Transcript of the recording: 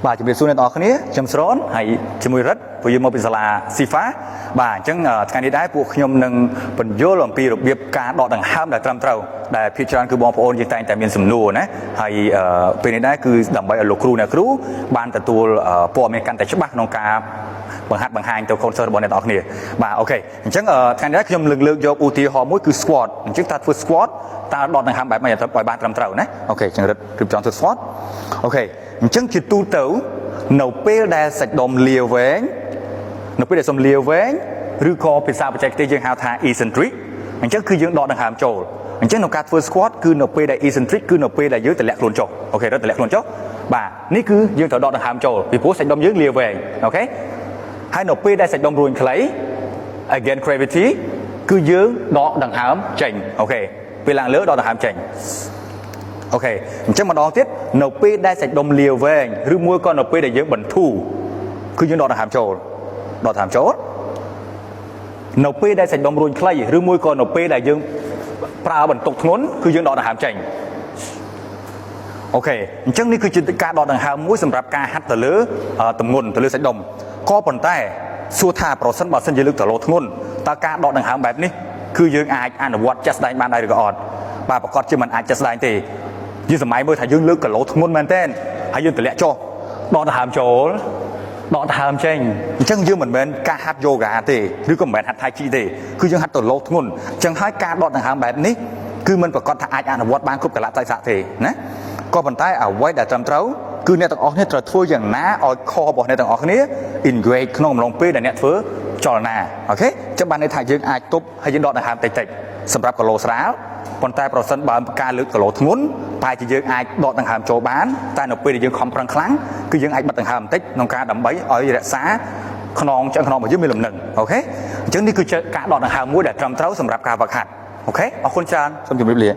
បាទជំរាបសួរអ្នកនរគ្នាខ្ញុំស្រនហើយជាមួយរិទ្ធពួកយើងមកពីសាលាស៊ីហ្វាបាទអញ្ចឹងថ្ងៃនេះដែរពួកខ្ញុំនឹងបញ្យល់អំពីរបៀបការដកដង្ហើមដែលត្រឹមត្រូវដែលភាគច្រើនគឺបងប្អូនយើងតែងតែមានសំណួរណាហើយពេលនេះដែរគឺដើម្បីឲ្យលោកគ្រូអ្នកគ្រូបានទទួលព័ត៌មានកាន់តែច្បាស់ក្នុងការបង្ហាត់បង្ហាញទៅកូនសិស្សរបស់អ្នកនរគ្នាបាទអូខេអញ្ចឹងថ្ងៃនេះខ្ញុំលើកយកឧទាហរណ៍មួយគឺ squat អញ្ចឹងតើធ្វើ squat តើដកដង្ហើមបែបម៉េចឲ្យបានត្រឹមត្រូវណាអូខេអញ្ចឹងរិទ្ធរៀបចំធ្វើ squat អូខេអញ្ចឹងជាទូទៅនៅពេលដែលសាច់ដុំលាវែងនៅពេលដែលសុំលាវែងឬក៏ភាសាបច្ចេកទេសយើងហៅថា eccentric អញ្ចឹងគឺយើងដកដង្ហើមចូលអញ្ចឹងនៅការធ្វើ squat គឺនៅពេលដែល eccentric គឺនៅពេលដែលយើងទម្លាក់ខ្លួនចុះអូខេរត់ទម្លាក់ខ្លួនចុះបាទនេះគឺយើងត្រូវដកដង្ហើមចូលពីព្រោះសាច់ដុំយើងលាវែងអូខេហើយនៅពេលដែលសាច់ដុំរួញខ្លី again gravity គឺយើងដកដង្ហើមចេញអូខេពេលឡើងលើដកដង្ហើមចេញអូខេអញ្ចឹងម្ដងទៀតនៅពេលដែលសាច់ដុំលាវែងឬមួយក៏នៅពេលដែលយើងបន្ធូរគឺយើងដកដង្ហើមចូលដកដង្ហើមចូលនៅពេលដែលសាច់ដុំរួញខ្លីឬមួយក៏នៅពេលដែលយើងប្រើបន្ទុកធ្ងន់គឺយើងដកដង្ហើមចេញអូខេអញ្ចឹងនេះគឺជាការដកដង្ហើមមួយសម្រាប់ការហាត់ទៅលើទម្ងន់ទៅលើសាច់ដុំក៏ប៉ុន្តែសួរថាប្រសិនបើសិនជាលើកទៅលើធ្ងន់តើការដកដង្ហើមបែបនេះគឺយើងអាចអនុវត្តចាស់ស្ដែងបានដែរឬក៏អត់បាទប្រកាសជាមិនអាចចាស់ស្ដែងទេយើងសម័យមើលថាយើងលើកគីឡូធ្ងន់មែនទែនហើយយើងទម្លាក់ចុះដកដង្ហើមចូលដកដង្ហើមចេញអញ្ចឹងយើងមិនមែនការហាត់យូហ្គាទេឬក៏មិនមែនហាត់ថៃជីទេគឺយើងហាត់ទៅលោធ្ងន់អញ្ចឹងហើយការដកដង្ហើមបែបនេះគឺមិនប្រកាសថាអាចអនុវត្តបានគ្រប់កលៈទេសៈទេណាក៏ប៉ុន្តែអ្វីដែលត្រឹមត្រូវគឺអ្នកទាំងអស់គ្នាត្រូវធ្វើយ៉ាងណាឲ្យខរបស់អ្នកទាំងអស់គ្នា engage ក្នុងអំឡុងពេលដែលអ្នកធ្វើចលនាអូខេចឹងបានន័យថាយើងអាចទប់ហើយយើងដកដង្ហើមតិចតិចសម្រាប់គីឡូស្រាលប៉ុន្តែប្រសិនបើការលើកគីឡូធ្ងន់តែជាយើងអាចដកដង្ហើមចូលបានតែនៅពេលដែលយើងខំប្រឹងខ្លាំងគឺយើងអាចបិទដង្ហើមបន្តិចក្នុងការដើម្បីឲ្យរក្សាខ្នងឆ្អឹងខ្នងរបស់យើងមានលំនឹងអូខេអញ្ចឹងនេះគឺជាការដកដង្ហើមមួយដែលត្រឹមត្រូវសម្រាប់ការហ្វឹកហាត់អូខេអរគុណច្រើនសូមជម្រាបលា